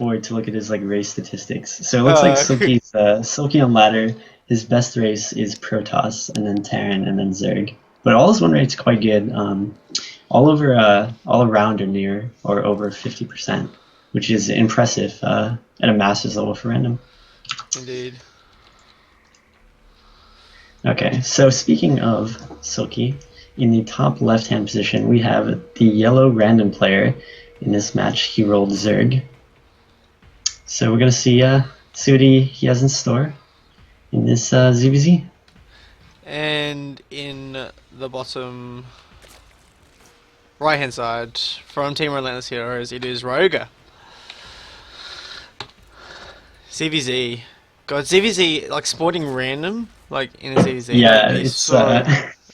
forward to look at his like race statistics. So it looks like Silky on ladder. His best race is Protoss, and then Terran, and then Zerg. But all his win rate's quite good. All around or near or over 50%, which is impressive at a Masters level for random. Indeed. Okay, so speaking of Silky, in the top left-hand position, we have the yellow random player. In this match, he rolled Zerg. So we're gonna see what he has in store in this ZVZ. And in the bottom right-hand side, from Team Relentless Heroes, it is Roga. ZVZ. God, ZVZ, like, sporting random, like, in a ZVZ. Yeah, like, it's so,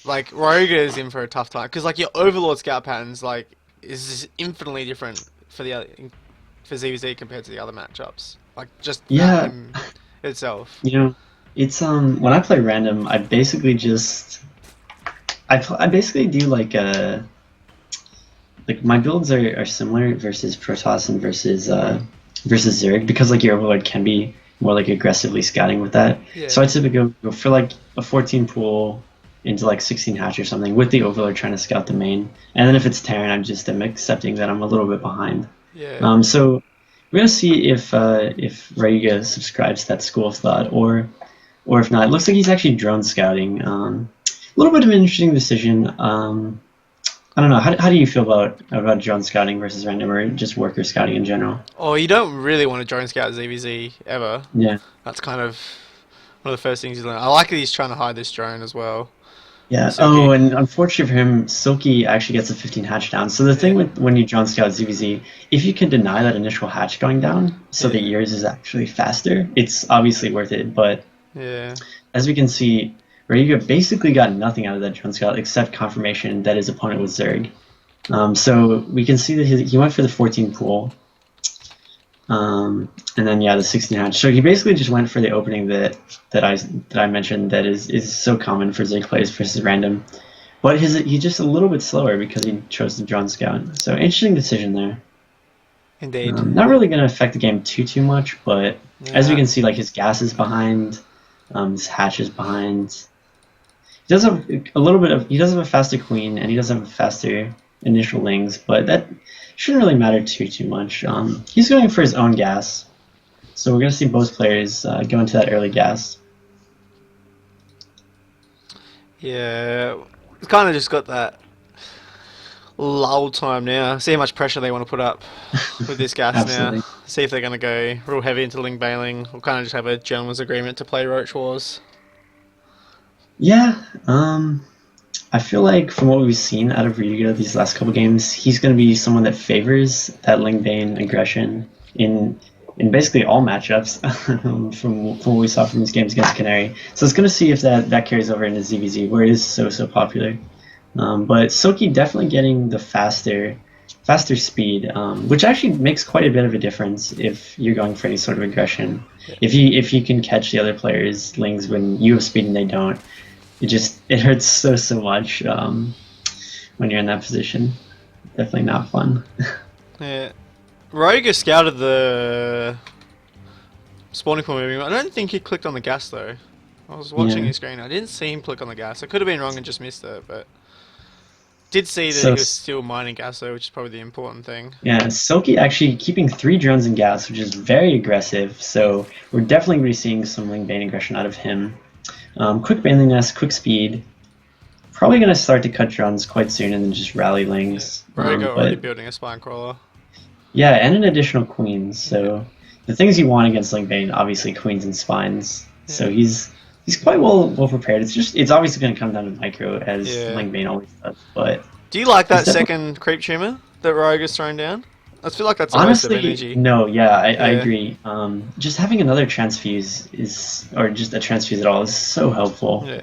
like, Roga is in for a tough time. Because, like, your Overlord scout patterns, like, is just infinitely different for the other, for ZVZ compared to the other matchups. Like, just yeah. that in itself. You know, it's when I play random, I basically just I basically do like my builds are similar versus Protoss and versus Zerg, because like your Overlord can be more like aggressively scouting with that. Yeah. So I typically go for like a 14 pool into like 16 hatch or something with the Overlord trying to scout the main. And then if it's Terran, I'm accepting that I'm a little bit behind. Yeah. So we're gonna see if Rayuga subscribes to that school of thought, or if not. It looks like he's actually drone scouting. A little bit of an interesting decision. I don't know. How do you feel about drone scouting versus random, or just worker scouting in general? Oh, you don't really want to drone scout ZVZ ever. Yeah. That's kind of one of the first things you learn. I like that he's trying to hide this drone as well. Yeah. Silky. Oh, and unfortunately for him, Silky actually gets a 15 hatch down. So the thing with when you drone scout ZVZ, if you can deny that initial hatch going down, so that yours is actually faster, it's obviously worth it. But as we can see, Rayuga basically got nothing out of that drone scout except confirmation that his opponent was Zerg. So we can see that he went for the 14 pool. And then the 16 hatch. So he basically just went for the opening that I mentioned that is so common for Zerg plays versus random. But he's just a little bit slower because he chose the drone scout. So interesting decision there. Indeed. Not really going to affect the game too much, but as we can see, like his gas is behind, his hatch is behind. He does have he does have a faster queen, and he does have a faster initial lings, but that shouldn't really matter too much. He's going for his own gas, so we're going to see both players go into that early gas. Yeah, it's kind of just got that lull time now. See how much pressure they want to put up with this gas now. See if they're going to go real heavy into Ling Bailing, or kind of just have a gentleman's agreement to play Roach Wars. Yeah, I feel like from what we've seen out of Ryuga these last couple games, he's going to be someone that favors that Ling Bane aggression in basically all matchups from what we saw from these games against Canary. So it's going to see if that carries over into ZVZ, where it is so popular. But Silky definitely getting the faster speed, which actually makes quite a bit of a difference if you're going for any sort of aggression. If you can catch the other players' lings when you have speed and they don't, it hurts so much when you're in that position. Definitely not fun. Yeah, Roga scouted the spawning pool moving. I don't think he clicked on the gas though. I was watching his screen. I didn't see him click on the gas. I could have been wrong and just missed it, but did see that he was still mining gas though, which is probably the important thing. Yeah, Silky actually keeping 3 drones in gas, which is very aggressive. So we're definitely going to be seeing some Ling Bane aggression out of him. Quick Baneling Nest, quick speed. Probably going to start to cut drones quite soon and then just rally lings. Roga already building a spine crawler. Yeah, and an additional queens. So the things you want against Ling Bane, obviously queens and spines. Yeah. So he's quite well prepared. It's obviously going to come down to micro, as Ling Bane always does. But do you like that second creep tumor that Roga's thrown down? I feel like that's a waste of energy. No, I agree. Just having another transfuse or just a transfuse at all is so helpful. Yeah.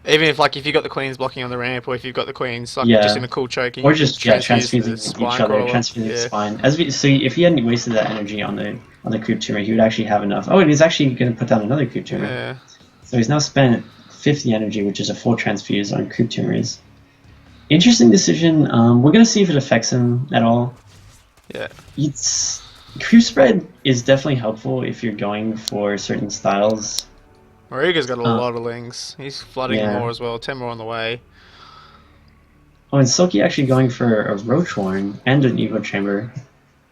Even if you've got the queens blocking on the ramp, or if you've got the queens just in a cool choking, or just transfusing each other, transfusing the spine. So if he hadn't wasted that energy on the creep tumor, he would actually have enough. Oh, and he's actually going to put down another creep tumor. Yeah. So he's now spent 50 energy, which is a full transfuse on creep tumors. Interesting decision. We're going to see if it affects him at all. Yeah. Creep spread is definitely helpful if you're going for certain styles. Mariga's got a Uh, lot of lings. He's flooding yeah. more as well. 10 more on the way. Oh, and Silky actually going for a Roach Warren and an Evo Chamber.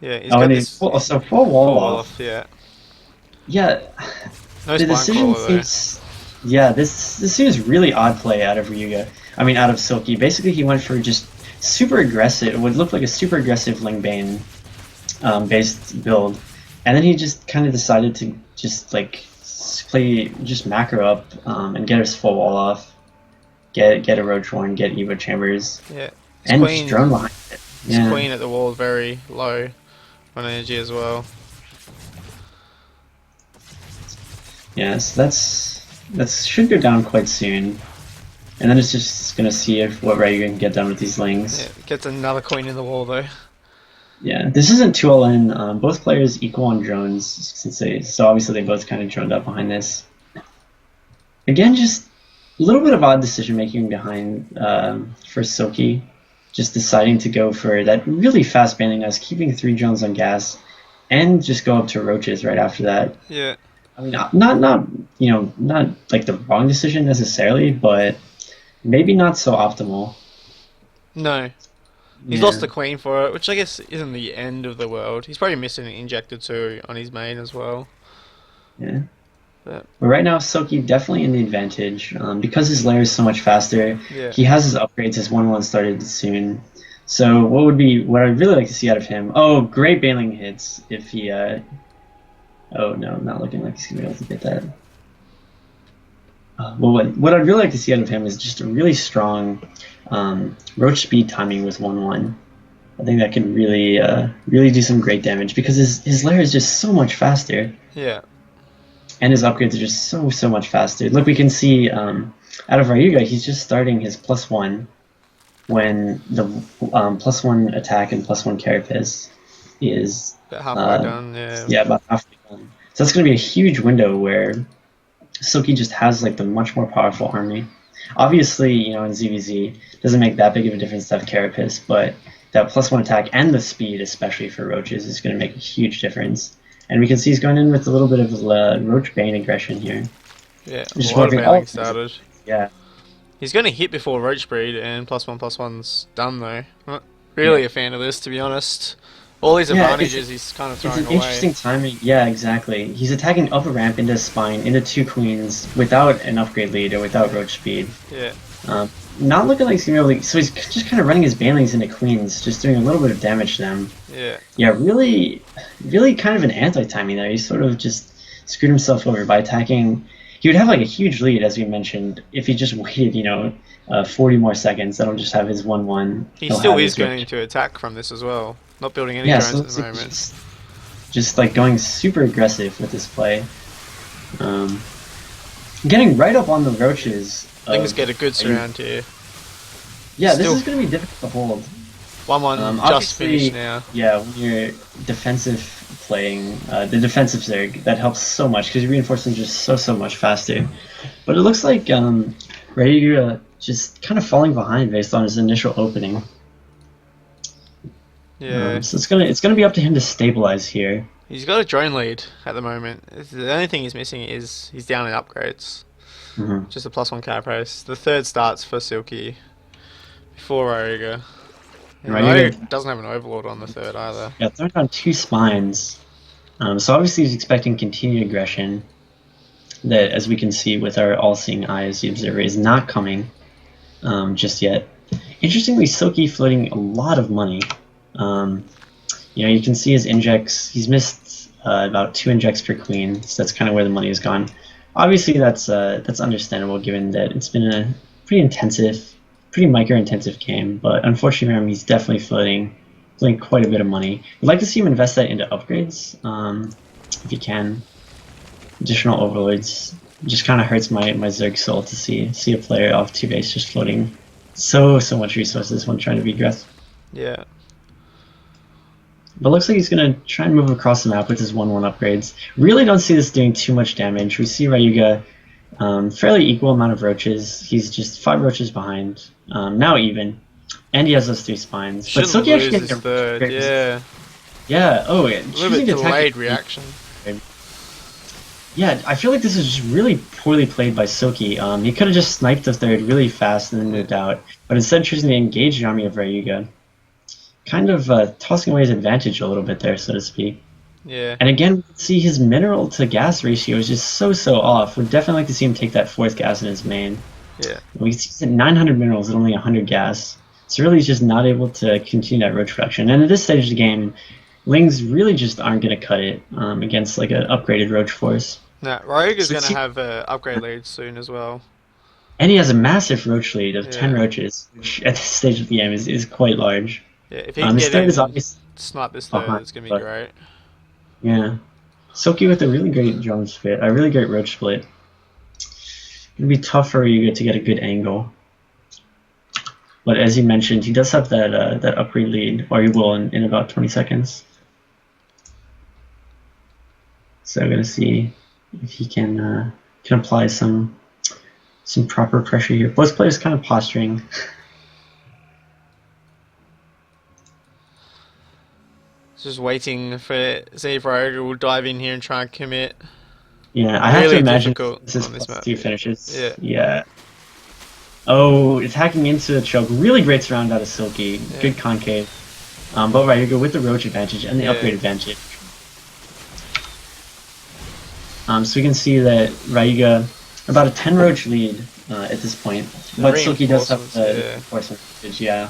Yeah, he's Oh, got and he's this. full, He's so full wall full wall off. off. Yeah, Yeah, no the spine decision crawler though. seems. Yeah, this seems really odd play out of Ryuga. I mean, out of Silky. Basically, he went for just super aggressive. It would look like a super aggressive Lingbane based build, and then he just kind of decided to just like play just macro up and get his full wall off, get a Roach Warren, get Evo Chambers, Yeah, his and just queen. drone behind it. His Yeah. queen at the wall is very low on energy as well. Yeah, so that should go down quite soon, and then it's just gonna see if what Ryuga can get done with these Yeah, lings. gets another queen in the wall though. Yeah, this isn't too all in. Both players equal on drones, so obviously they both kind of droned up behind this. Again, just a little bit of odd decision making behind for Silky, just deciding to go for that really fast banding us, keeping 3 drones on gas, and just go up to roaches right after that. Yeah, I mean, not not like the wrong decision necessarily, but maybe not so optimal. no. He's lost Yeah, the queen for it, which I guess isn't the end of the world. He's probably missing an injector too on his main as well. yeah. But But right now, Silky definitely in the advantage because his layer is so much faster. yeah, He has his upgrades. His 1-1 started soon. So what I'd really like to see out of him? Oh, great bailing hits if he. Oh no, not looking like he's gonna be able to get that. Well, what I'd really like to see out of him is just a really strong roach speed timing with 1-1. I think that can really do some great damage because his layer is just so much faster, yeah, and his upgrades are just so much faster. Look, we can see out of Ryuga, he's just starting his +1 when the +1 attack and +1 carapace is about halfway done. Yeah, yeah, about halfway done. So that's going to be a huge window where Silky just has like the much more powerful army. Obviously, in ZVZ doesn't make that big of a difference to have carapace, but that +1 attack and the speed, especially for roaches, is going to make a huge difference. And we can see he's going in with a little bit of Roach Bane aggression here. yeah. A Just lot of warping all bailing of his- started. Yeah, He's going to hit before Roach Breed and +1/+1's done though. I'm not really a fan of this, to be honest. All these yeah. advantages he's kind of It's throwing an away. interesting timing. Yeah, exactly. He's attacking up a ramp into spine, into 2 queens, without an upgrade lead or without roach speed. Yeah, Um, Not looking like he's gonna be able to. So he's just kind of running his banelings into queens, just doing a little bit of damage to them. yeah, Yeah, really kind of an anti-timing there. He sort of just screwed himself over by attacking. He would have like a huge lead, as we mentioned, if he just waited, 40 more seconds. That'll just have his 1-1. he He'll still have is his going to attack from this as well. Not building any Yeah, drones so at it's the like moment. just like going super aggressive with this play. Um, Getting right up on the roaches. Things get a good surround here. Yeah, Still- this is going to be difficult to hold. 1-1 just Obviously, finished now. Yeah, when you're defensive playing, the defensive Zerg, that helps so much because reinforcing is just so much faster. But it looks like Ryuga just kind of falling behind based on his initial opening. Yeah, So it's gonna be up to him to stabilize here. he's got a drone lead at the moment. The only thing he's missing is he's down in upgrades. Mhm. Just a +1 carapace. The third starts for Silky before Ryuga. And Ryuga- Ryuga doesn't have an overlord on the third either. Yeah, throwing down 2 spines. So obviously he's expecting continued aggression. That, as we can see with our all-seeing eyes, the observer is not coming just yet. Interestingly, Silky floating a lot of money. You can see his injects. He's missed about 2 injects per queen, so that's kind of where the money has gone. Obviously, that's understandable given that it's been a pretty micro-intensive game. But unfortunately for him, he's definitely floating quite a bit of money. We'd like to see him invest that into upgrades if he can. Additional overlords just kind of hurts my Zerg soul to see a player off 2 base just floating so much resources when trying to be aggressive. Yeah. But it looks like he's going to try and move across the map with his 1-1 upgrades. Really don't see this doing too much damage. We see Ryuga fairly equal amount of roaches. He's just 5 roaches behind. Now even. And he has those 3 spines. Shouldn't Silky lose actually his getting third, yeah. Yeah. Oh, A little bit choosing to attack delayed it. reaction. Yeah, I feel like this is just really poorly played by Silky. He could have just sniped the third really fast and then Yeah. moved out, but instead choosing to engage the army of Ryuga, kind of tossing away his advantage a little bit there, so to speak. Yeah. And again, we can see his mineral to gas ratio is just so off. We'd definitely like to see him take that fourth gas in his main. Yeah. We can see he's at 900 minerals and only 100 gas. So really he's just not able to continue that roach production. And at this stage of the game, Lings really just aren't going to cut it against like an upgraded roach force. Now, Rogue is So going to have an upgrade lead soon as well. and he has a massive roach lead of 10 Yeah. roaches, which at this stage of the game is quite large. Yeah, if he can His get third in is and obviously snipe this third, behind, it's going to be but great. yeah. Silky with a really great drone split, a really great roach split. It'd be tough for Ryuga to get a good angle. But as you mentioned, he does have that upgrade lead, or he will in about 20 seconds. So I'm gonna see if he can apply some proper pressure here. Both players kind of posturing. Just waiting for see if Rogue will dive in here and try and commit. Yeah, I have to Really imagine difficult this is on this plus map. 2 Yeah. finishes. Yeah. Yeah. Oh, attacking into the choke. Really great surround out of Silky. Yeah. Good concave. But Ryuga with the roach advantage and the Yeah. upgrade advantage. So we can see that Ryuga about a 10 roach lead at this point. But Silky does have the reinforcement advantage, yeah.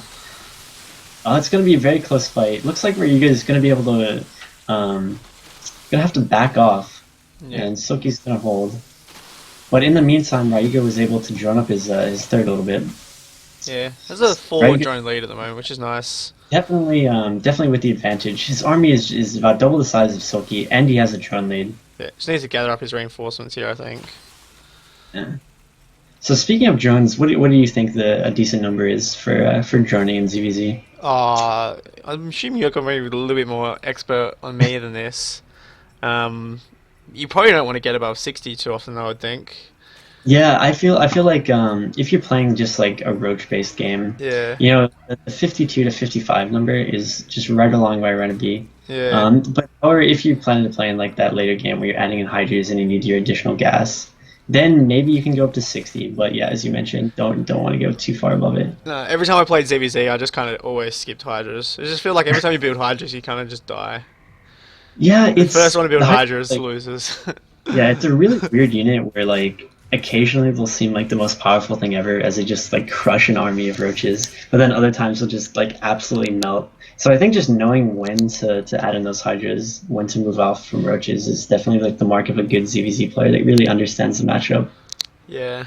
It's going to be a very close fight. Looks like Ryuga is going to be able to gonna have to back off, Yeah. and Silky's going to hold. But in the meantime, Ryuga was able to drone up his third a little bit. Yeah. There's a 4 Ryuga drone lead at the moment, which is nice. definitely with the advantage. His army is about double the size of Silky, and he has a drone lead. Yeah. Just needs to gather up his reinforcements here, I think. Yeah. So speaking of drones, what do you think a decent number is for droning in ZVZ? I'm assuming you're going to be a little bit more expert on me than this. You probably don't want to get above 60 too often, I would think. Yeah, I feel like if you're playing just like a roach based game, Yeah. you know, the 52 to 55 number is just right along where I want to be. Yeah. But or if you plan to play in like that later game where you're adding in hydras and you need your additional gas, then maybe you can go up to 60. But yeah, as you mentioned, don't want to go too far above it. No, every time I played ZVZ, I just kind of always skipped Hydras. I just feel like every time you build Hydras, you kind of just die. Yeah, The it's first one to build the Hydras like, loses. yeah, it's a really weird unit where like occasionally they'll seem like the most powerful thing ever as they just like crush an army of roaches, but then other times they'll just like absolutely melt. So I think just knowing when to add in those hydras, when to move off from roaches is definitely like the mark of a good ZVZ player that really understands the matchup. Yeah.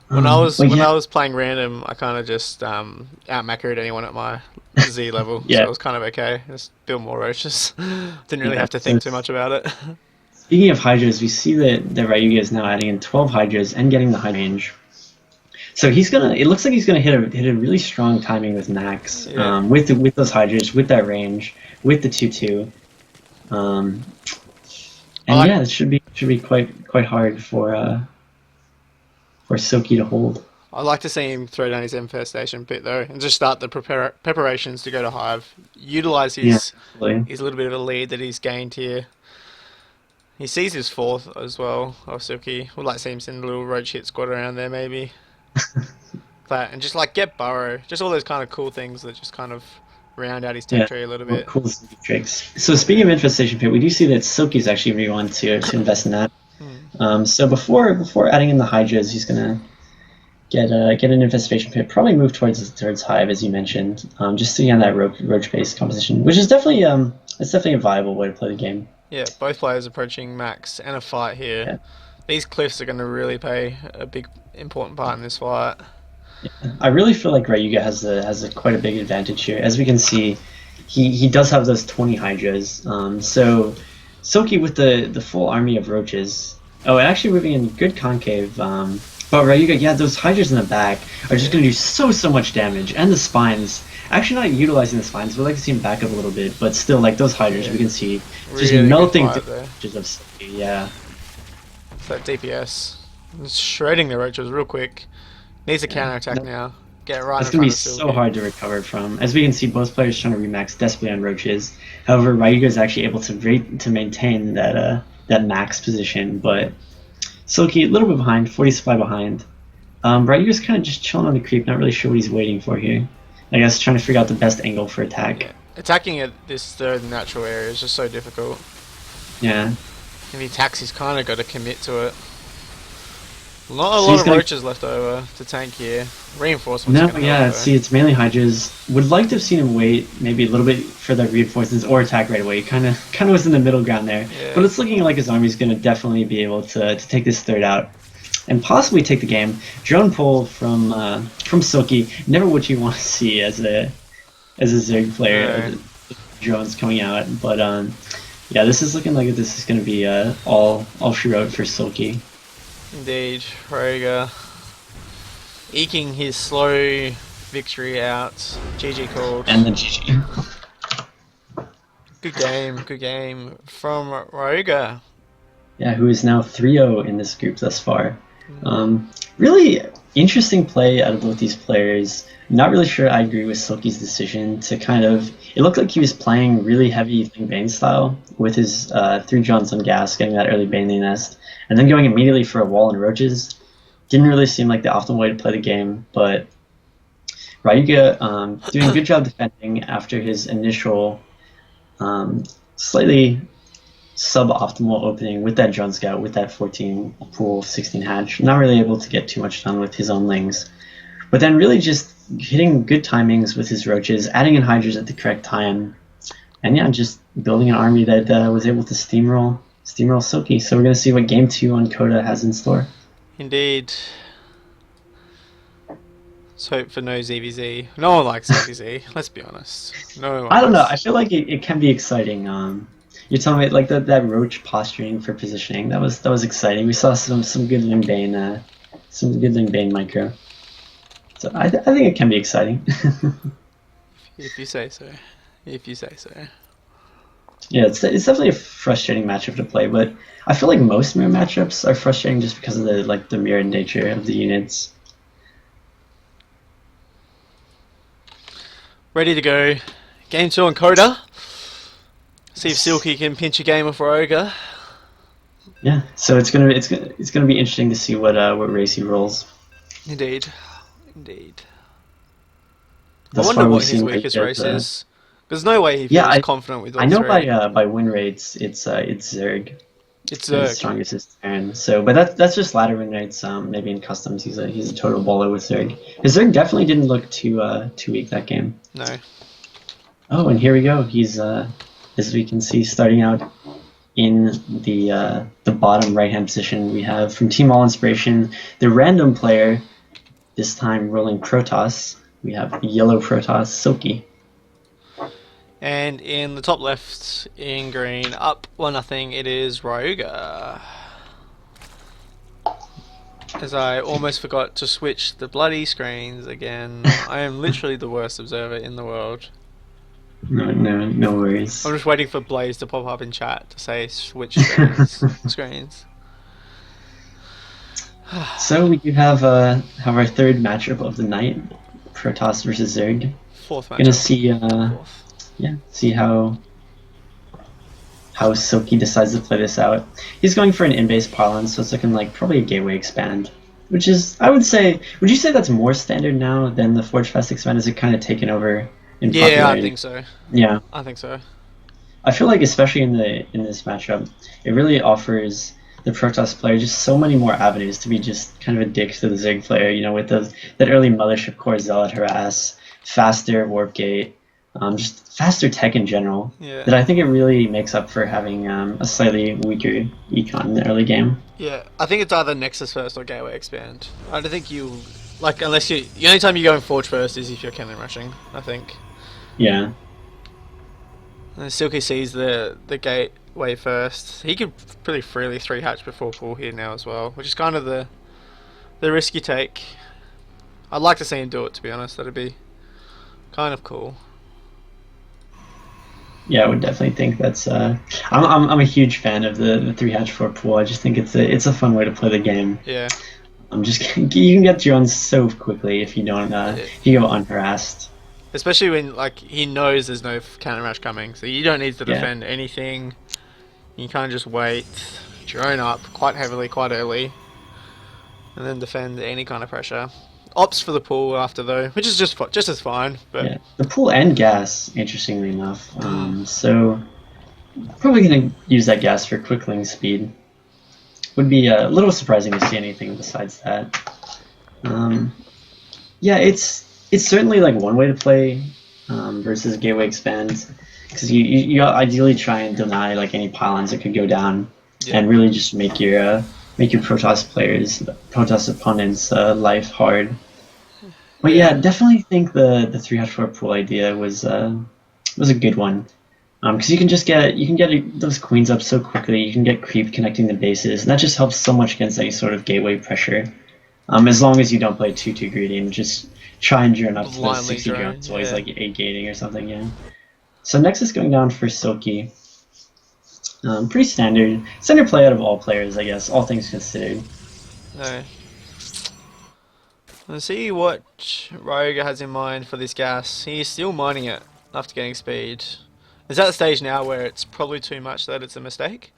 When I was But when yeah, I was playing random, I kind of just out macroed anyone at my Z level, so yeah, it was kind of okay. Just build more roaches. Didn't really yeah. have to So think too much about it. speaking of hydras, we see that Ryuga is now adding in 12 hydras and getting the high range. So he's gonna. It looks like he's gonna hit a really strong timing with Max, Yeah. with those hydras, with that range, with the 2-2. Um, I and like yeah, it should be quite hard for Silky to hold. I like to see him throw down his infestation pit though, and just start the preparations to go to hive. Utilize Yeah, absolutely. his little bit of a lead that he's gained here. He sees his fourth as well of Silky. Would like to see him send a little roach hit squad around there maybe. That and just like get burrow, just all those kind of cool things that just kind of round out his tech Yeah, tree a little well, bit. cool Silky tricks. So speaking of infestation pit, we do see that Silky's actually going to want to invest in that. So before adding in the hydras, he's gonna get an infestation pit. Probably move towards hive as you mentioned. Just to get on that roach based composition, which is definitely it's definitely a viable way to play the game. Yeah, both players approaching max and a fight here. Yeah. These cliffs are going to really play a big important part in this fight. I really feel like Ryuga has quite a big advantage here. As we can see, he does have those 20 hydras. So Silky with the full army of roaches. Oh, and actually moving in good concave. But Ryuga, yeah, those hydras in the back are just going to do so much damage, and the spines. Actually, not utilizing the spines. We'd like to see him back up a little bit, but still, like those hydras, we can see just Really good melting fight there. damages of Silky. Yeah, It's that DPS. It's shredding the roaches real quick. Needs a yeah. counter attack now. get right That's in going to front be of so Silky. hard to recover from. As we can see, both players trying to remax desperately on roaches. However, Ryuga is actually able to maintain that max position, but Silky a little bit behind, 40 supply behind. Ryuga's kind of just chilling on the creep, not really sure what he's waiting for here. I guess trying to figure out the best angle for attack. Yeah, attacking at this third natural area is just so difficult. Yeah. If he attacks, he's kind of got to commit to it. Not a So lot he's of gonna roaches left over to tank here. Reinforcements are no, going to yeah. help See, it's mainly hydras. Would like to have seen him wait maybe a little bit for the reinforcements or attack right away. Kind of was in the middle ground there. though. Yeah. But it's looking like his army's gonna definitely be able to take this third out and possibly take the game. Drone pull from Silky. Never what you want to see as a Zerg player. No. Drones coming out, but yeah, this is looking like this is gonna be all she wrote for Silky. Indeed, Roga eking his slow victory out. GG called. And then GG. Good game from Roga. Yeah, who is now 3-0 in this group thus far. Really interesting play out of both these players. Not really sure I agree with Silky's decision to kind of... It looked like he was playing really heavy Ling Bane style with his 3 Johns on gas, getting that early Bane nest, and then going immediately for a wall and roaches. Didn't really seem like the optimal way to play the game, but Ryuga doing a good job defending after his initial slightly suboptimal opening with that drone scout, with that 14 pool, 16 hatch. Not really able to get too much done with his own lings. But then really just hitting good timings with his roaches, adding in hydras at the correct time, and yeah, just building an army that was able to steamroll Silky. So we're going to see what Game 2 on Coda has in store. Indeed. Let's hope for no ZVZ. No one likes ZVZ, let's be honest. No one I don't know. I likes- feel like it can be exciting. You're telling me like that roach posturing for positioning. That was exciting. We saw some good Ling Bane micro. So I think it can be exciting. If you say so. If you say so. Yeah, it's definitely a frustrating matchup to play, but I feel like most mirror matchups are frustrating just because of the mirrored nature of the units. Ready to go. Game 2 on Coda. See if Silky can pinch a game of Roga. Yeah, so it's gonna be interesting to see what race he rolls. Indeed. Indeed. Thus I wonder far, we've what his seen weakest Ryuga, race is. There's no way he feels yeah, confident with all I know three. by win rates it's Zerg. It's His Zerg. strongest is Terran. So, but that's just ladder win rates. Maybe in customs he's a total baller with Zerg. His Zerg definitely didn't look too weak that game. No. Oh, and here we go. He's as we can see, starting out in the bottom right hand position, we have from Team All Inspiration the random player. This time rolling Protoss. We have yellow Protoss Silky. And in the top left, in green, up 1-0, it is Roga. As I almost forgot to switch the bloody screens again. I am literally the worst observer in the world. No worries. I'm just waiting for Blaze to pop up in chat to say switch screens. So we do have our third matchup of the night, Protoss versus Zerg. Fourth matchup. Gonna see Fourth. see how Silky decides to play this out. He's going for an in-base Parlin, so it's looking like probably a gateway expand, which is, I would say, would you say that's more standard now than the Forge Fest expand? Is it kind of taken over in Yeah, popularity? I think so. Yeah, I think so. I feel like especially in this matchup, it really offers the Protoss player just so many more avenues to be just kind of a dick to the Zerg player. You know, with that early Mothership Core Zealot harass, faster Warp Gate, just faster tech in general. Yeah. That I think it really makes up for having a slightly weaker econ in the early game. Yeah, I think it's either Nexus first or Gateway expand. I don't think you unless the only time you go in Forge first is if you're cannon rushing. I think. Yeah. And Silky sees the gateway first. He could pretty freely 3-hatch before pull here now as well, which is kind of the risk you take. I'd like to see him do it, to be honest. That'd be kind of cool. Yeah, I would definitely think that's. I'm a huge fan of the 3-hatch 4 pool. I just think it's a fun way to play the game. Yeah. Just you can get drones so quickly if you don't Yeah. if you go unharassed. Especially when like he knows there's no counter rush coming, so you don't need to Yeah, defend anything. You kind of just wait, drone up quite heavily, quite early, and then defend any kind of pressure. Opts for the pull after though, which is just as fine. But yeah. The pool and gas, interestingly enough. So probably gonna use that gas for quick link speed. Would be a little surprising to see anything besides that. Um, yeah, it's certainly like one way to play versus gateway expand because you ideally try and deny like any pylons that could go down yeah, and really just make your Protoss opponents life hard. But yeah, yeah, definitely think the 3-4 pool idea was a good one. Because you can get those queens up so quickly. You can get creep connecting the bases, and that just helps so much against any sort of gateway pressure. As long as you don't play too greedy and just try and drone up to those blindly 60 drone. drones, always Yeah, like 8 gating or something. Yeah. So next is going down for Silky. Pretty standard play out of all players, I guess, all things considered. no. Let's see what Ryoga has in mind for this gas. He's still mining it after getting speed. It's at the stage now where it's probably too much that it's a mistake.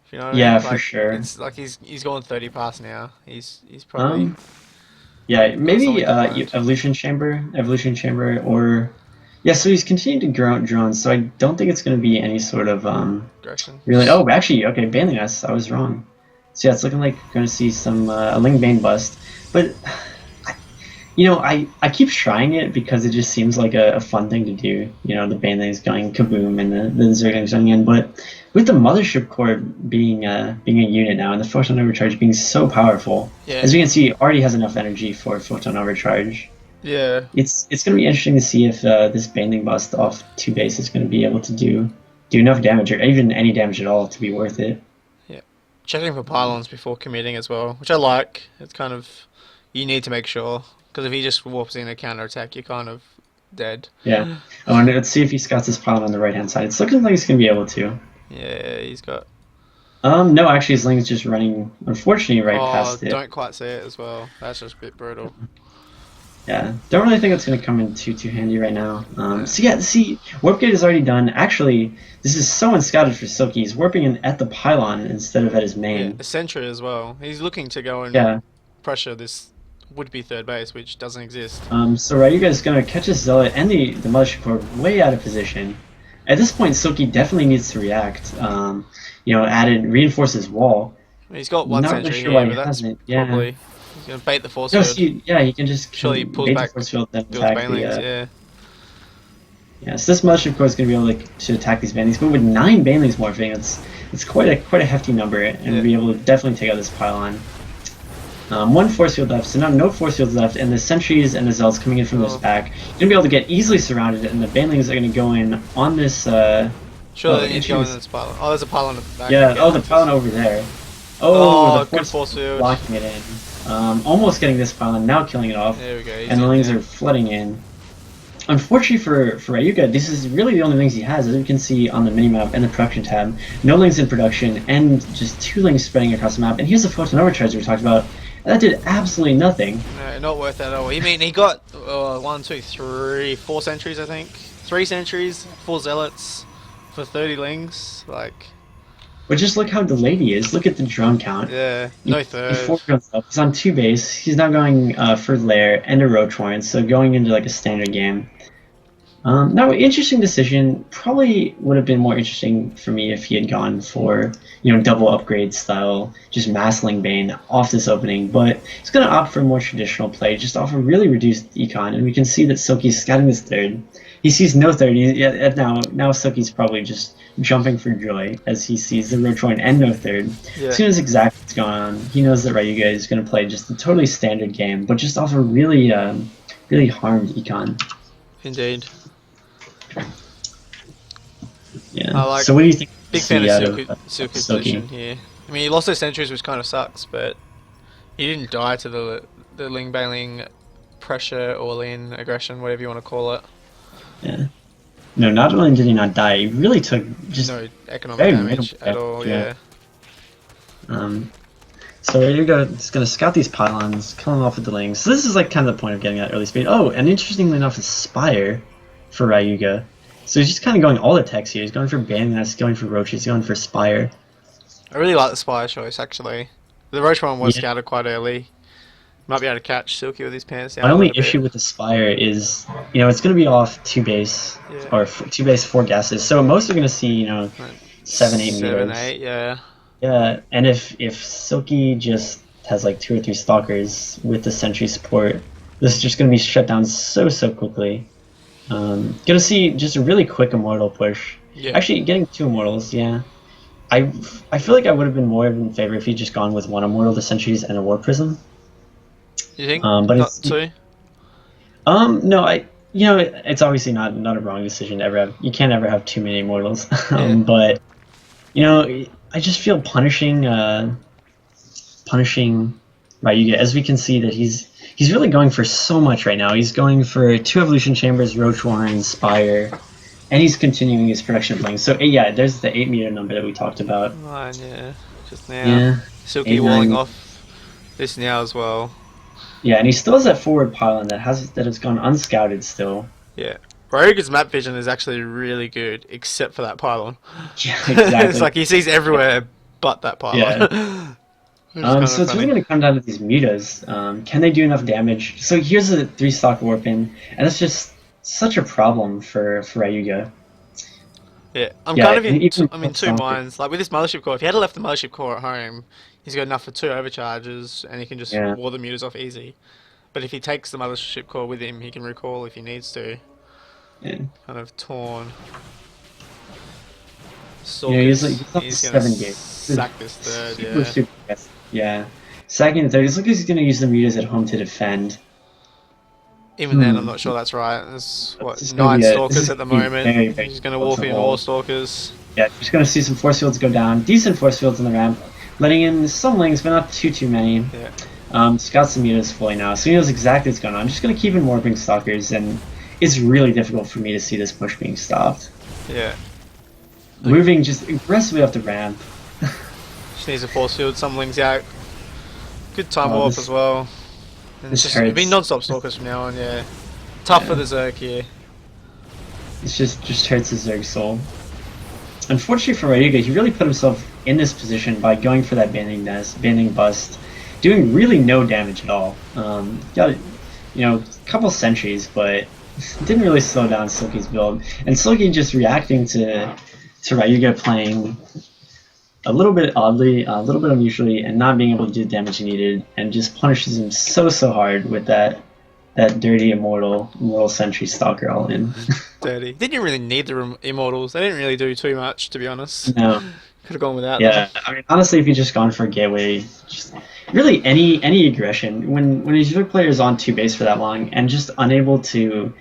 If you know what I Yeah, mean? for Like sure. it's like he's gone 30 past now. He's probably Um, yeah, got maybe something in mind. evolution chamber, or yeah. So he's continuing to grow out drones. So I don't think it's going to be any sort of Direction. really. Oh, actually, okay, Bailing us. I was wrong. So yeah, it's looking like we're going to see some a Ling Bane bust, but I keep trying it because it just seems like a fun thing to do. The Baneling's going kaboom and the Zergling's going in. But with the Mothership Core being a unit now and the Photon Overcharge being so powerful, Yeah. as we can see, it already has enough energy for Photon Overcharge. Yeah. It's going to be interesting to see if this Baneling bust off 2 base is going to be able to do enough damage or even any damage at all to be worth it. Yeah. Checking for pylons before committing as well, which I like. It's kind of you need to make sure because if he just warps in a counter attack, you're kind of dead. Yeah. Oh, and let's see if he scouts his pylon on the right hand side. It's looking like he's going to be able to. Yeah, he's got. No, actually, his Ling's just running, unfortunately, right Oh, past it. don't quite see it as well. That's just a bit brutal. Yeah, don't really think it's going to come in too handy right now. Yeah. So yeah, see, Warp Gate is already done. Actually, this is so unscouted for Silky. He's warping in at the pylon instead of at his Yeah, main. a sentry as well. He's looking to go and Yeah. pressure this would-be third base, which doesn't exist. So Ryuga is going to catch his Zealot and the Mothership Core way out of position. At this point, Silky definitely needs to react. Reinforce his wall. He's got one Not really sentry sure why here, he but that's hasn't. Yeah. probably he's gonna bait the force No, field. see, yeah, he can just Surely he pulls bait the back, force field and builds attack banelings. the. Yeah, Yeah, so this Mothership Core is going to be able to attack these Banelings, but with 9 Banelings morphing, it's quite a hefty number, and Yeah. be able to definitely take out this pylon. One force field left, so now no force fields left, and the sentries and the zealots coming in from this back. You're going to be able to get easily surrounded, and the Banelings are going to go in on this. surely he's going in interesting. this pylon. Oh, there's a pylon at the back. Yeah, again. oh, the pylon over there. Oh, The good force field. blocking it in. Almost getting this pylon, now killing it off, There we go. He's and the in Lings there. are flooding in. Unfortunately for Ryuga, this is really the only Lings he has, as you can see on the minimap and the production tab. No Lings in production, and just 2 Lings spreading across the map. And here's the Photon Overcharge we talked about. And that did absolutely nothing. No, not worth that at all. He got 1, 2, 3, 4 sentries, I think. 3 sentries, 4 zealots for 30 lings. Like, But just look how delayed he is. Look at the drone count. yeah, no third. 4 drones up. He's on 2 base. He's now going for Lair and a Rotorn, so going into like a standard game. Now, interesting decision. Probably would have been more interesting for me if he had gone for, double upgrade style, just massling Bane off this opening. But he's going to opt for more traditional play, just off a really reduced econ. And we can see that Silky's scouting this third. He sees no third. Now Silky's probably just jumping for joy as he sees the Rotorn and no third. Yeah. As soon as exactly what's going on, he knows that Ryuga is going to play just a totally standard game, but just off a really, really harmed econ. Indeed. Yeah. I like- So what do you think? Big see fan out of Silky's Silky? position here. I mean, he lost those sentries, which kind of sucks, but he didn't die to the Ling Bailing pressure, all-in aggression, whatever you want to call it. Yeah. No, not only did he not die, he really took just No economic very damage minimal at all. damage, Yeah. Um, So Ryuga is going to scout these pylons, kill them off with the lings. So this is like kind of the point of getting that early speed. Oh, and interestingly enough, is Spire for Ryuga. So he's just kind of going all the techs here. He's going for Banding Nest, going for Roach, he's going for Spire. I really like the Spire choice, actually. The Roach one was Yeah. scouted quite early. Might be able to catch Silky with his pants down My a only little bit. issue with the Spire is, it's going to be off 2 base, Yeah. or 2 base, 4 gases. So most are going to see, 7, 8 7, meters. 8, yeah. Yeah, and if Silky just has like 2 or 3 stalkers with the sentry support, this is just going to be shut down so quickly. Gonna see just a really quick immortal push. Yeah. Actually, getting 2 immortals, yeah. I feel like I would have been more in favor if he'd just gone with 1 immortal, the sentries, and a war prism. You think? But Not it's 2? no, it's obviously not a wrong decision to ever have. You can't ever have too many immortals. Yeah. But I just feel punishing Ryuga, as we can see that he's really going for so much right now. He's going for 2 evolution chambers, Roach Warren, Spire, and he's continuing his production of lings. So yeah, there's the 8 meter number that we talked about. 9, yeah. Just now. Yeah, Silky 8, walling 9. off this now as well. Yeah, and he still has that forward pylon that has gone unscouted still. Yeah. Rogue's map vision is actually really good, except for that pylon. Yeah, exactly. It's like he sees everywhere but that pylon. Yeah. Which is So it's really going to come down to these mutas. Can they do enough damage? So here's a 3-stock warpin, and it's just such a problem for Ryuga. Yeah, I'm Yeah, kind of in. even I'm in two Stalker. minds. Like with this mothership core, if he had left the mothership core at home, he's got enough for 2 overcharges, and he can just Yeah. wall the mutas off easy. But if he takes the mothership core with him, he can recall if he needs to. Yeah. Kind of torn. He's Stalkers, on he's gonna 7 games. sack this third. Super, Yeah. super fast. Yeah. Second and third. It's like he's going to use the mutas at home to defend. Even then, I'm not sure that's right. There's This is what gonna 9 be stalkers this at the is gonna be moment. very, very He's gonna difficult wolf to in hold. all stalkers. Yeah, just going to see some force fields go down. Decent force fields on the ramp. Letting in some lings, but not too many. Yeah. Scout's the mutas fully now, so he knows exactly what's going on. I'm just going to keep in warping stalkers, and it's really difficult for me to see this push being stopped. Yeah. Moving just aggressively off the ramp. Just needs a force field. Some lings out. Good time Oh, warp this- as well. And this it's just it'll be hurts. non-stop stalkers from now on. Yeah. Tough Yeah. for the Zerg here. It just hurts his Zerg soul. Unfortunately for Ryuga, he really put himself in this position by going for that banding nest, banding bust, doing really no damage at all. Got a couple sentries, but didn't really slow down Silky's build. And Silky just reacting to Ryuga playing a little bit oddly, a little bit unusually, and not being able to do the damage he needed, and just punishes him so hard with that dirty immortal sentry stalker all in. Dirty. Didn't really need the immortals. They didn't really do too much, to be honest. No. Could have gone without Yeah, them. I mean, honestly, if you just gone for a gateway, just really any aggression when a Zerg player is on 2 base for that long and just unable to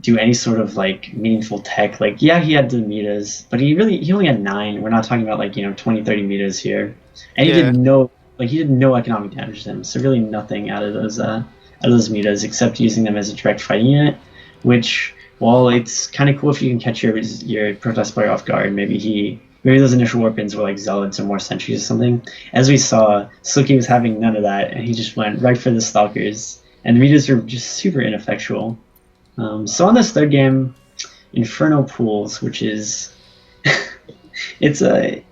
do any sort of like meaningful tech, like yeah, he had the meters, but he only had 9. We're not talking about like 20, 30 meters here, and he Yeah. did no economic damage to them. So really nothing out of those meters except using them as a direct fighting unit, which while it's kind of cool if you can catch your Protoss player off guard, maybe those initial warpins were like zealots or more sentries or something. As we saw, Silky was having none of that, and he just went right for the stalkers, and the meters were just super ineffectual. So on this third game, Inferno Pools, which is it's I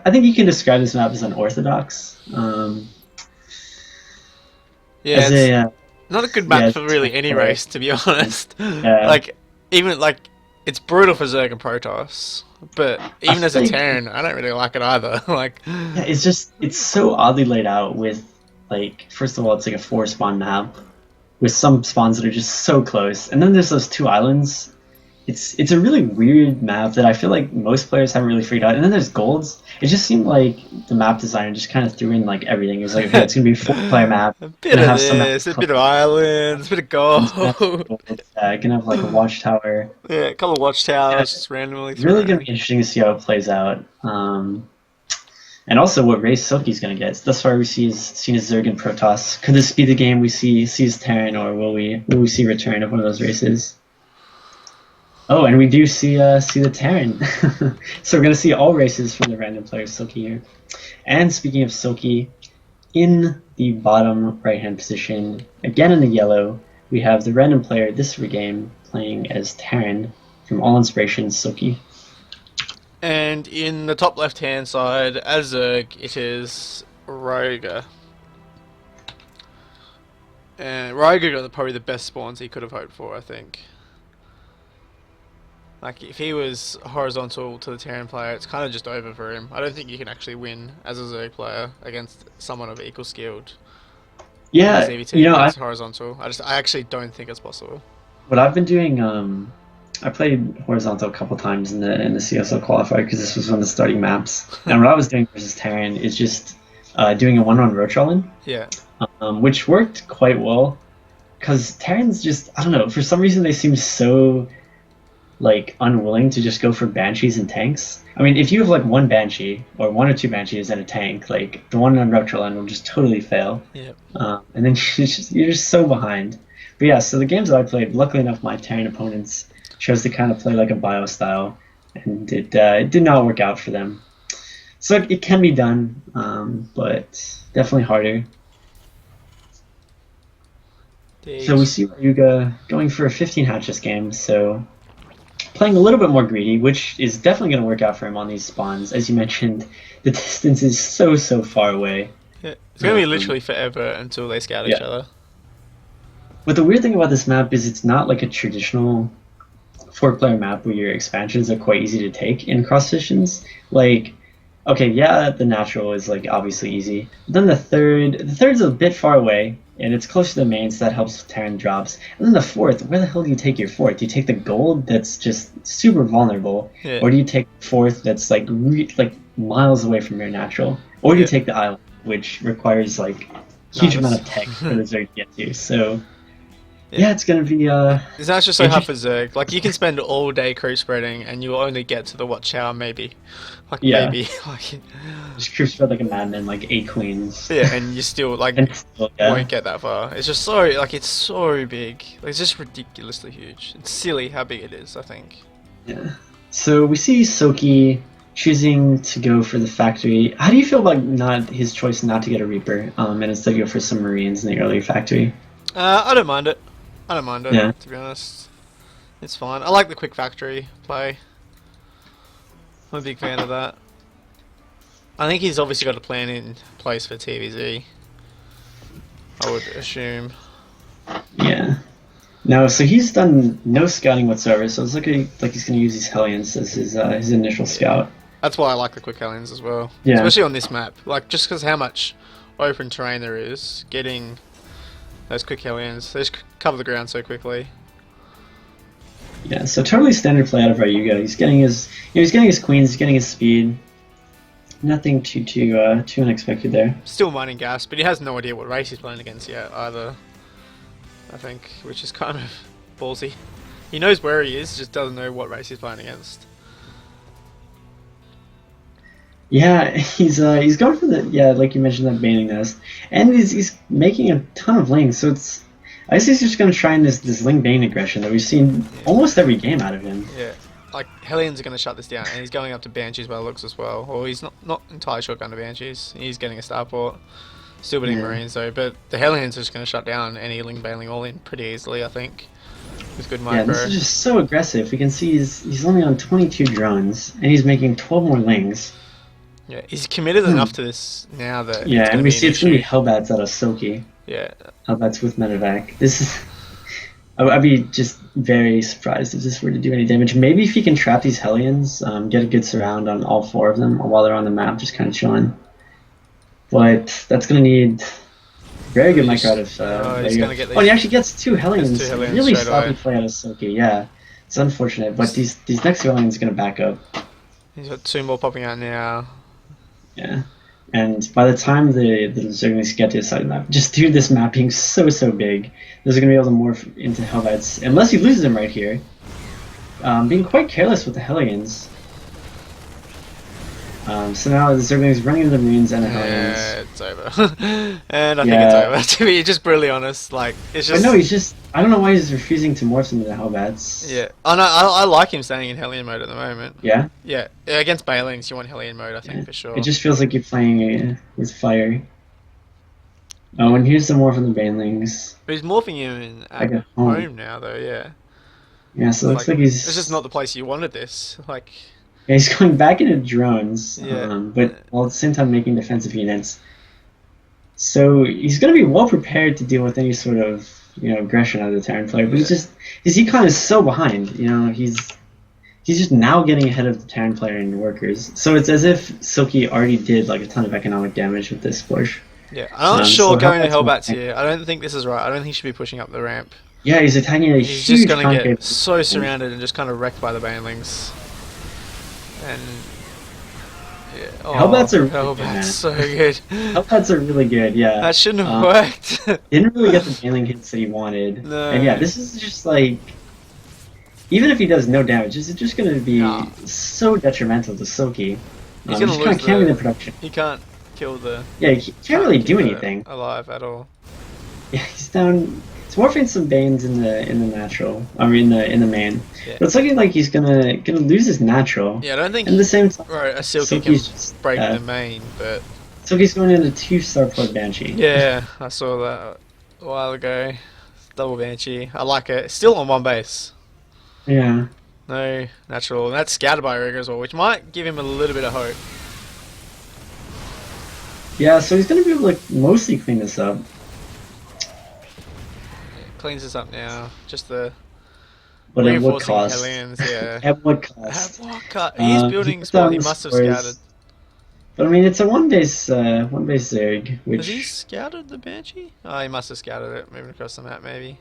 think you can describe this map as unorthodox. Yeah, as it's not a good map yeah, for really any correct. race, to be honest. Yeah. Like, even, like, it's brutal for Zerg and Protoss, but even as a think- Terran, I don't really like it either. Like, yeah, it's so oddly laid out with, like, first of all, it's like a 4 spawn map with some spawns that are just so close, and then there's those 2 islands. It's a really weird map that I feel like most players haven't really figured out. And then there's golds. It just seemed like the map designer just kind of threw in like everything. It was like, okay, it's gonna be a 4-player map. a bit Gonna of have some this, a bit of islands, a bit of gold. Gonna have like a watchtower. Yeah, a couple of watchtowers Yeah. just randomly It's really thrown. gonna be interesting to see how it plays out. And also what race Silky's gonna get. Thus far we seen his Zerg and Protoss. Could this be the game we see his Terran, or will we see return of one of those races? Oh, and we do see the Terran. So we're gonna see all races from the random player Silky here. And speaking of Silky, In the bottom right-hand position, again in the yellow, we have the random player this game playing as Terran from All Inspiration Silky. And in the top left hand side, as Zerg, it is Roger. And Roger got probably the best spawns he could have hoped for, I think. Like, if he was horizontal to the Terran player, it's kind of just over for him. I don't think you can actually win as a Zerg player against someone of equal skilled in this Yeah, EVT that's horizontal. I actually don't think it's possible. what I've been doing, I played horizontal a couple times in the CSL qualifier because this was one of the starting maps. And what I was doing versus Terran is just doing a one-run Rotrolling, Yeah. which worked quite well because Terrans just, I don't know, for some reason they seem so like unwilling to just go for banshees and tanks. I mean, if you have like one banshee or one or two banshees and a tank, like the one on Rotrolling will just totally fail. Yep. And then you're just so behind. But yeah, so the games that I played, luckily enough, my Terran opponents chose to kind of play like a bio style, and it did not work out for them. So it can be done, but definitely harder. So we see Ryuga going for a 15 hatches game, so playing a little bit more greedy, which is definitely going to work out for him on these spawns. As you mentioned, the distance is so far away. Yeah. It's going to be literally forever until they scout each other. But the weird thing about this map is it's not like a traditional 4-player map where your expansions are quite easy to take in cross positions. Like, okay, yeah, the natural is like obviously easy. But then the third's a bit far away, and it's close to the main, so that helps with Terran drops. And then the fourth, where the hell do you take your fourth? Do you take the gold that's just super vulnerable, or do you take the fourth that's like miles away from your natural, or do you take the island, which requires like huge amount of tech for the Zerg to get to? So. Yeah, it's gonna be. It's not just so hard for Zerg. Like, you can spend all day creep spreading, and you'll only get to the watchtower maybe. Maybe. Like, just creep spread like a madman, like 8 queens. Yeah, and you still won't get that far. It's just it's so big. Like, it's just ridiculously huge. It's silly how big it is, I think. Yeah. So we see Soki choosing to go for the factory. How do you feel about his choice not to get a Reaper, and instead go for some Marines in the early factory? I don't mind it. To be honest. It's fine. I like the quick factory play. I'm a big fan of that. I think he's obviously got a plan in place for TVZ. I would assume. Yeah. No, so he's done no scouting whatsoever, so it's looking like he's going to use these Hellions as his initial scout. That's why I like the quick Hellions as well. Yeah. Especially on this map. Like, just because how much open terrain there is, getting those quick Hellions, they just cover the ground so quickly. Yeah, so totally standard play out of Ryuga. He's getting his queens, he's getting his speed. Nothing too unexpected there. Still mining gas, but he has no idea what race he's playing against yet either. I think, which is kind of ballsy. He knows where he is, just doesn't know what race he's playing against. Yeah, he's going for like you mentioned, that banning nest, and he's making a ton of lings. So I guess he's just going to try in this ling bane aggression that we've seen almost every game out of him. Yeah, like Hellions are going to shut this down, and he's going up to Banshees by the looks as well. Or he's not entirely sure going to Banshees. He's getting a starport, still bidding Marines though. But the Hellions are just going to shut down any ling baneling all in pretty easily, I think. With good micro. Yeah, this is just so aggressive. We can see he's only on 22 drones, and he's making 12 more lings. Yeah, he's committed enough to this now that and we see it's going to be Hellbats out of Soki. Yeah. Hellbats with Medevac. This is... I'd be just very surprised if this were to do any damage. Maybe if he can trap these Hellions, get a good surround on all 4 of them while they're on the map, just kind of chilling. But that's going to need very good micro out of... and he actually gets 2 Hellions. Really sloppy play out of Soki, yeah. It's unfortunate, but these next 2 Hellions are going to back up. He's got 2 more popping out now. Yeah, and by the time the Zerglings get to the side of the map, just due to this map being so big, they're going to be able to morph into Hellbats, unless he loses them right here. Being quite careless with the Hellions. So now the Zerglings running into the Marines and the Hellions. Yeah, it's over. And I think it's over. To be just brutally honest, like, it's just... But no, he's just... I don't know why he's refusing to morph into the Hellbats. Yeah. Oh, no, I like him staying in Hellion mode at the moment. Yeah? Yeah. Against Balings, you want Hellion mode, I think, for sure. It just feels like you're playing with fire. Oh, and here's some more from the Banelings. But he's morphing him in Back at at home. home now, though. Yeah, Yeah, so it it's looks like like it's just not he's the place you wanted this. Like, yeah, he's going back into drones, yeah, but while at the same time making defensive units. So he's going to be well prepared to deal with any sort of aggression out of the Terran player. But yeah, his econ is so behind. He's just now getting ahead of the Terran player in workers. So it's as if Silky already did like a ton of economic damage with this push. yeah. I'm not sure So going to Hellbat's Hellbats going, here. I don't think this is right. I don't think he should be pushing up the ramp. yeah, he's attacking a He's just huge gonna get concave. so surrounded and just kind of wrecked by the banelings. And yeah, oh, Hellbats are really good, Hellbat's man. so good. Hellbats are really good. Yeah. That shouldn't have worked. Didn't really get the mailing hits that he wanted. And yeah, No. this is just like even if he does no damage, this is just going to be Nah. so detrimental to Silky. He's gonna Just kind lose of camming the the. production. He can't kill the. Yeah, he can't really do anything. Alive at all. Yeah, he's down. He's morphing some Banes in the natural. I mean, in the main. Yeah. But it's looking like he's gonna lose his natural. Yeah, I don't think. And at the same time, Right, a Silky can Silky's just break the main, but Silky's going into 2-star Port Banshee. yeah, I saw that a while ago. Double Banshee. I like it. Still on one base. Yeah. No natural. And that's scouted by Rigger as well, which might give him a little bit of hope. Yeah, so he's gonna be able to mostly clean this up. Cleans this up now. Just the But at what reinforcing cost? Hellions, yeah. At what At cost? what cut? He's building He spot. He the must have scores. scouted. But I mean, it's a one base Zerg, Has he which scouted the Banshee? Oh, he must have scouted it, moving across the map, maybe.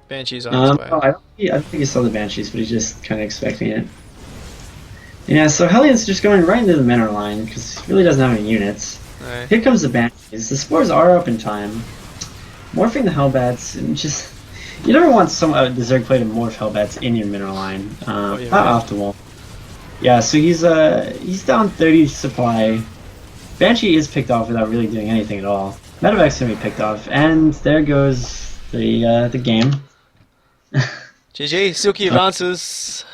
Banshee's on his way. no, I don't think he saw the Banshees, but he's just kind of expecting it. Yeah, so Hellion's just going right into the mineral line because he really doesn't have any units. No. Here comes the Banshees. The spores are up in time. Morphing the Hellbats and just you never want the Zerg play to morph Hellbats in your mineral line. Oh, yeah, Not right. optimal. Yeah, so he's down 30 supply. Banshee is picked off without really doing anything at all. Medevac's gonna be picked off, and there goes the game. GG, Silky advances.